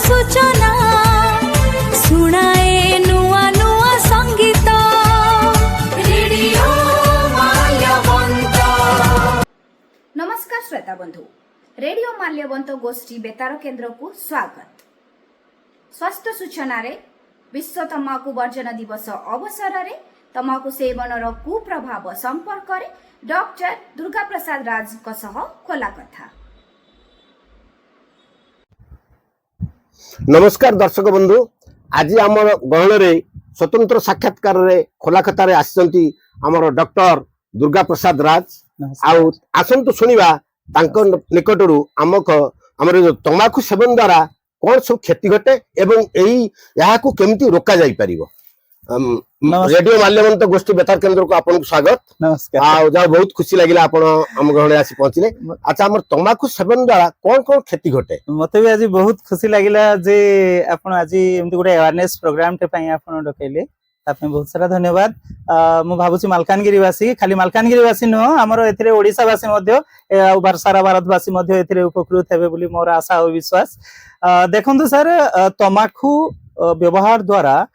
सूचना सुनाए नुआ नुआ संगीत रेडियो माल्यवंत। नमस्कार श्रोता बंधु, रेडियो माल्यवंत गोष्ठी बेतार केन्द्र को स्वागत। स्वास्थ्य सूचना रे विश्व तंबाकू वर्जन दिवस अवसर रे तंबाकू सेवन रो कुप्रभाव संपर्क रे डॉक्टर दुर्गा प्रसाद राज को सह खोला कथा। नमस्कार दर्शक बंधु, आज आम गहन रे स्वतंत्र साक्षात्कार रे खोला कथा रे आसचंती हमर डॉक्टर दुर्गा प्रसाद राज। आउ आसंतु सुनिबा तांको निकटरू हमर जो तंबाकू सेवन द्वारा कौन सब क्षति घटे एवं एही याहाकू केमिति रोका जाई परिबो। रेडियो माल्यवंत गोष्ठी बेतार केन्द्र को आपन स्वागत। नमस्कार। आ जा बहुत खुशी लागिला आपण हम गहणे आसी पहुंचले। अच्छा, हमर तंबाकू सेवन द्वारा कौन कौन क्षति घटे? मते भी आज बहुत खुशी लागिला जे आपण आज एमती गुटे अवेयरनेस प्रोग्राम टे पई आपण डकैले, तापे बहुत सारा धन्यवाद। मु भाबुची मालकानगिरी वासी, खाली मालकानगिरी वासी न हमर एथिरे ओडिसा वासी मध्ये आ सारा भारत वासी मध्ये एथिरे उपकृत हेबे बोली मोर आशा और विश्वास। देखंतु सर, तंबाकू व्यवहार द्वारा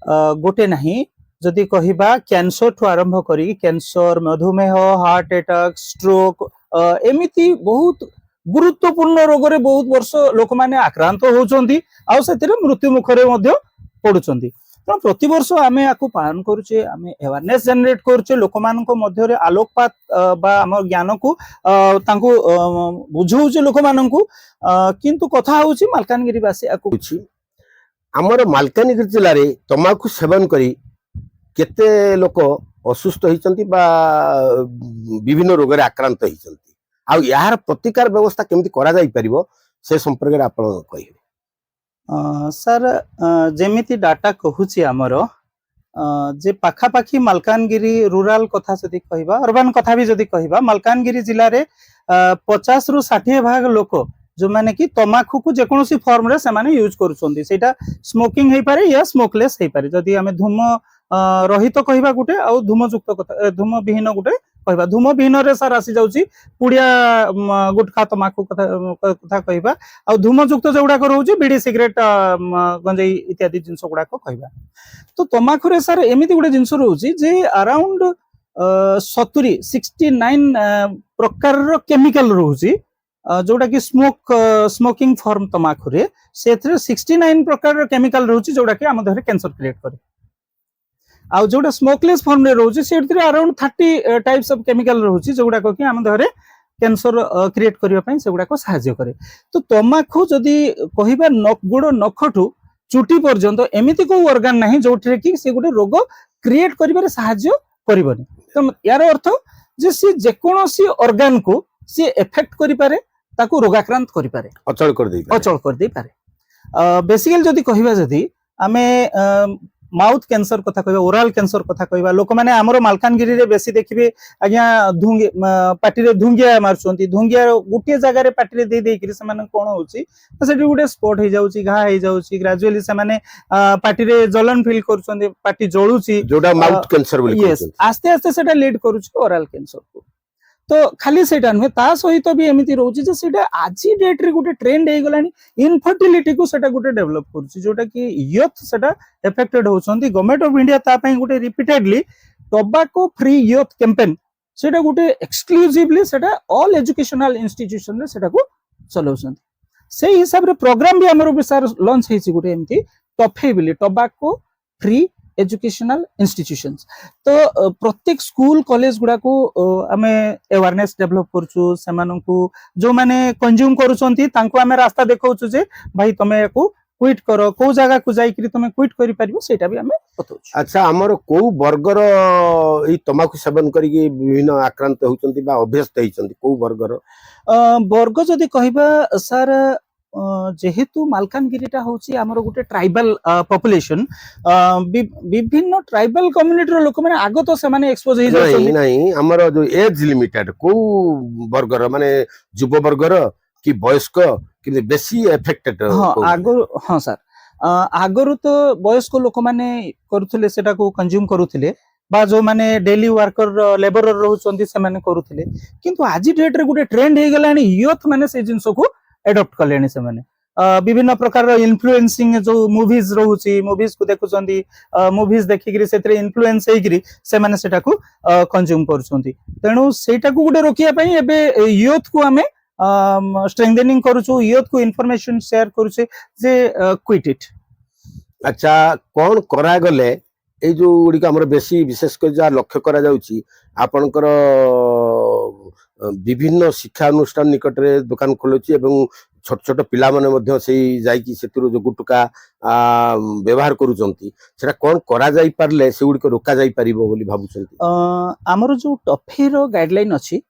गोटे नहीं जदि कहिबा कैंसर ठू आरंभ करी कैंसर, मधुमेह, हार्ट अटैक, स्ट्रोक एमिति बहुत गुरुत्वपूर्ण रोग रे बहुत वर्ष लोक माने आक्रांत होउचंती आ सेतिरे मृत्यु मुखरे मध्ये पडुचंती। तो प्रति वर्ष आमे आकु पालन करूचे, आमे अवेयरनेस जनरेट करूचे, लोक मानको मध्ये रे आलोकपात बा हम ज्ञान को तांको बुझौचे लोक मानको। किंतु कथा होउची मालकानगिरी वासी आकु हमर मालकानगिरी जिल्ला रे तंबाकू सेवन करी केते लोक असुस्थ होइचंती बा विभिन्न रोग रे आक्रांत होइचंती, आ यार प्रतिकार व्यवस्था केमिति करा जाई परिबो से संपर्क रे आपण कहिबे। सर, जेमिति डाटा कहूची हमर जे पाखा पाखी मालकानगिरी रूरल कथा जदि कहिबा, अर्बन कथा भी जदि कहिबा, मालकानगिरी जिल्ला रे 50 रु 60 भाग लोक जो माने कि तंबाकू को जेकोसी फॉर्म रे से माने यूज करूछंती। सेटा स्मोकिंग हेई पारे या स्मोकलेस हेई पारे। जदि हमें धूम रहित कहिबा गुटे आ धूम युक्त कथा, धूम विहीन गुटे कहिबा। धूम विहीन रे सर आसी जाउची पुडिया गुटखा तंबाकू कथा कहिबा, आ धूम युक्त जेउडा को रहउची बीड़ी, सिगरेट, गंजेई इत्यादि जिंस गुडा को कहिबा। तो तंबाकू रे सर एमिति गुटे जिंस रहउची जे अराउंड 69 प्रकार रो केमिकल रहउची, जोटा कि स्मोकिंग फॉर्म तंबाकू रे सेथरे 69 प्रकार केमिकल रहउची जोटा कि हम देहरे कैंसर क्रिएट करे। आ जोटा स्मोकलेस फॉर्म रे रहउची सेथरे अराउंड 30 टाइप्स ऑफ केमिकल रहउची जोटा को कि हम देहरे कैंसर क्रिएट करिया पई सेगुडा को सहायता करे। तो तंबाकू जदी कहिबा गोड़ नखठू चुटी पर्यंत एमिति को ऑर्गन नाही जोठरे कि से गुटे रोग क्रिएट करिबारे सहायता करिबनी। तो यार अर्थ जे से जेकोनोसी ऑर्गन को से इफेक्ट करि पारे, ताकू रोगाक्रांत करि पारे, अचल कर दे पारे। बेसिकली जदि कहिबा, जदि आमे माउथ कैंसर कथा कहिबा, ओरल कैंसर कथा कहिबा, लोक माने हमरो मालकानगिरी रे बेसी देखिबे आज्ञा धुंगे पाटी रे धुंगिया मारछंती। धुंगिया गुटिया जगह रे पाटी रे दे कि से माने कोन होउची सेठी गुटे स्पॉट हे जाउची, घा हे जाउची। ग्रेजुअली से माने पाटी रे जलन फील करछंती, पाटी जळुची, जोडा माउथ कैंसर बोली कहछन। आस्ते आस्ते सेटा लीड करूची ओरल कैंसर को। तो खाली सेटा नुहे, ता सहित भी एमिति रहउची जे सेटा आजी डेट रे गुटे ट्रेंड हे गलानी इनफर्टिलिटी को सेटा गुटे डेवलप करूची, जोटा कि यूथ सेटा इफेक्टेड होचंती। गवर्नमेंट ऑफ इंडिया ता पई गुटे repeatedly tobacco free youth campaign सेटा गुटे एक्सक्लूसिवली सेटा ऑल एजुकेशनल इंस्टीट्यूशन रे सेटा को चलाउछंती। से हिसाब रे प्रोग्राम भी हमरो सर लॉन्च हेची गुटे एमिति टॉफे बिली टोबैको फ्री एजुकेशनल इंस्टीट्यूशंस। तो प्रत्येक स्कूल कॉलेज गुडा को आमे अवेयरनेस डेवलप करछु, सेमानंकु जो माने कंज्यूम करूछंती तांको आमे रास्ता देखाउछु जे भाई तमे को क्विट करो, को जगह को जाई कि तमे क्विट करि परिबो, सेटा भी आमे बतौछु। अच्छा, हमर को वर्गर ई तंबाकू सेवन करी के विभिन्न आक्रांत होउचंती बा अभ्यस्त होइचंती, को वर्ग जदि कहिबा सर, जेहेतु मालकानगिरीटा होची हमर गुटे ट्राइबल पॉपुलेशन, विभिन्न ट्राइबल कम्युनिटी रो लोक माने आगो तो से माने एक्सपोज हे जाय नहीं। हमर जो एज लिमिटेड को वर्गर माने युवा वर्गर कि वयस्क कि बेसी इफेक्टेड। हां आगो, हां सर, आगरु तो वयस्क लोक माने करूथिले, सेटा को कंज्यूम करूथिले, बा जो माने डेली वर्कर लेबरर रहउचंती से माने करूथिले। किंतु आज डेट रे गुटे ट्रेंड हे गलानी यूथ माने से जिंस को एडॉप्ट कलेनी से माने। विभिन्न प्रकार इन्फ्लुएंसिंग जो मूवीज रोची मूवीज को देखुचंदी मूवीज देखिकरी सेतरे इन्फ्लुएंस हेकरी से माने सेटा को कंज्यूम करूचंदी तेणु सेटा को गुटे रोकिया पई एबे यूथ को हमें स्ट्रेंथनिंग करूछु यूथ को इन्फॉर्मेशन शेयर करूचे जे क्विट इट। अच्छा कौन करा गले ए जो गुड़िक आम बेसी विशेष कर जहाँ लक्ष्य करा जाउची आपनकर विभिन्न शिक्षा अनुष्ठान निकट रे दुकान खोलुची एवं छोट छोट पिला माने मध्य सेई जाईकी सेतुरु जो गुटुका व्यवहार करूचंती सेटा कोन करा जाई पारले से गुड़िक रोका जाई परिबो बोली भाबुचंती। हमर जो टफेरो गाइडलाइन अछि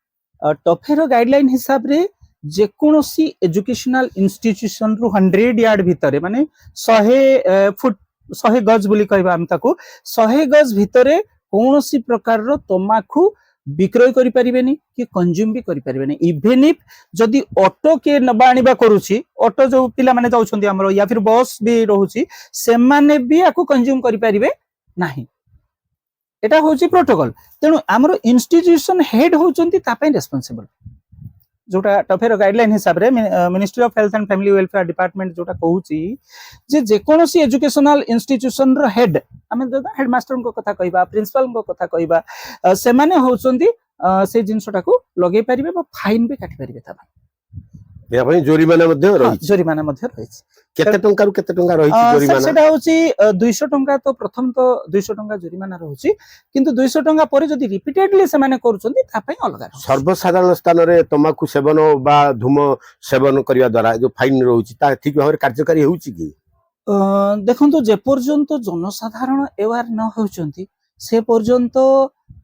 टफेरो गाइडलाइन हिसाब रे जेकोसी एजुकेशनल इंस्टीट्यूशन रु 100 यार्ड भितरे माने 100 फुट 100 गज बोली कहबा हम ताको 100 गज भितरे कोनोसी प्रकार रो तमाखु विक्रय करि परिबेनी कि कंज्यूम भी करि परिबेनी इवन इफ जदि ऑटो के नबा आनिबा करूची ऑटो जो पिला माने जाउछंती हमरो या फिर बस भी रहूची से माने भी आकु कंज्यूम करि परिबे नाही एटा होची प्रोटोकॉल तेनु हमरो इंस्टीट्यूशन हेड होचंती तापै रेस्पोंसिबल जोटा टफेरो गाइडलाइन हिसाब रे ministry of health and family welfare department जोटा कहूची जे जेकोसी एजुकेशनल इंस्टीट्यूशन रो हेड आमे हेडमास्टर को कथा कहबा प्रिंसिपल को कथा कहबा से माने होचंती से जिंसटा को लगे परिबे बा फाइन भी काटि परिबे ता या भाई जोरिमाना मध्ये रही जोरिमाना मध्ये रही केते टंका रु केते टंका रही जोरिमाना सेटा होची 200 टंका तो प्रथम तो 200 टंका जोरिमाना रहउची किंतु 200 टंका परे जदी रिपीटेडली से माने करूचंती ता पई अलगा सर्वसाधारण स्थान रे तमाकू सेवन बा धूम सेवन करिया द्वारा जो फाइन रहउची ता ठीक भाबरे कार्यकारी होउची कि देखंतु जे पर्यंत जनसाधारण एवार न होउचंती से पर्यंत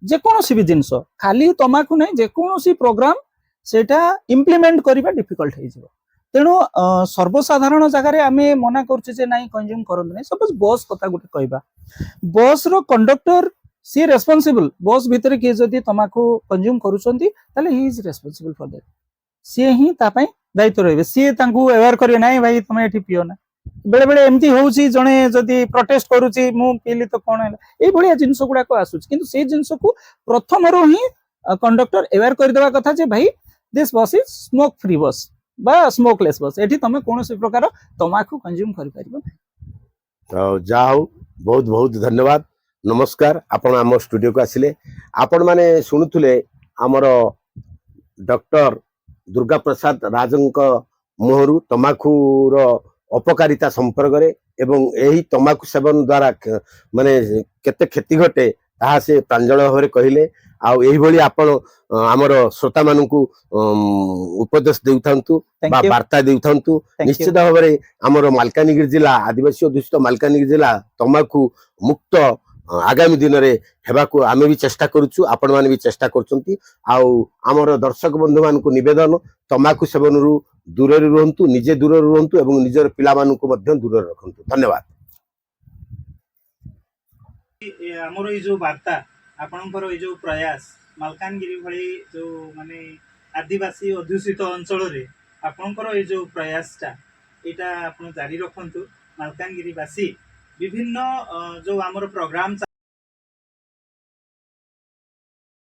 जे कोनोसी भी जिंस खाली तमाकू नै जे कोनोसी प्रोग्राम सेटा इम्प्लीमेंट करिबा डिफिकल्ट हे जिवो तेणु सर्वसाधारण जगह रे आमे मना करछु जे नाही कंज्यूम करंत नै सपोज बस कथा गुटे कहबा बस रो कंडक्टर सी रेस्पोंसिबल बस भीतर के जदी तमाकू कंज्यूम करूचंती ताले he is responsible for that सी ही ता पई दायित्व रहबे सी तांकू अवेयर करियो नाही भाई तमे एठी पियो ना बेले बेले एमती होउची जणे जदी प्रोटेस्ट करूची मु पीली तो कोन हैला ए भलिया जिंस गुडा को आसुच किंतु से जिंस को प्रथम रो ही कंडक्टर अवेयर कर देबा कथा जे भाई दिस बस इज स्मोक फ्री बस बा स्मोकलेस बस एठी तमे कोनोसी प्रकार तमाकू कंज्यूम करि परिबो तो जाओ बहुत बहुत धन्यवाद नमस्कार आपण आम स्टूडियो को आसिले आपण माने सुनुथुले हमर डॉक्टर दुर्गा प्रसाद राजंक मोहरु तमाकू रो अपकारिता संपर्क रे एवं एही तमाकू सेवन द्वारा माने केते क्षति घटे ताहा से प्रांजल भाव कहले आउ एही भली आपण हमर श्रोता मानकू उपदेश देउथांतु बा वार्ता देउथांतु निश्चित भाव रे हमर मालकानगिरी जिला आदिवासी अधुषित मालकानगिरी जिला तमाकू मुक्त आगामी दिन रे हेबाकू आमे भी चेष्टा करूछु आपण माने भी चेष्टा करछंती आउ हमर दर्शक बंधु मानकू निवेदन तमाकू सेवन रु दूर रुहंतु निजे दूर रुहंतु एवं निजर पिला मानकू मध्य दूर रखंतु धन्यवाद। हमर ई जो वार्ता आपनकर ई जो प्रयास मालकानगिरी भली जो माने आदिवासी अधुषित अंचल रे आपनकर ई जो प्रयासटा एटा आपण जारी रखंतु मालकानगिरी वासी विभिन्न जो हमर प्रोग्राम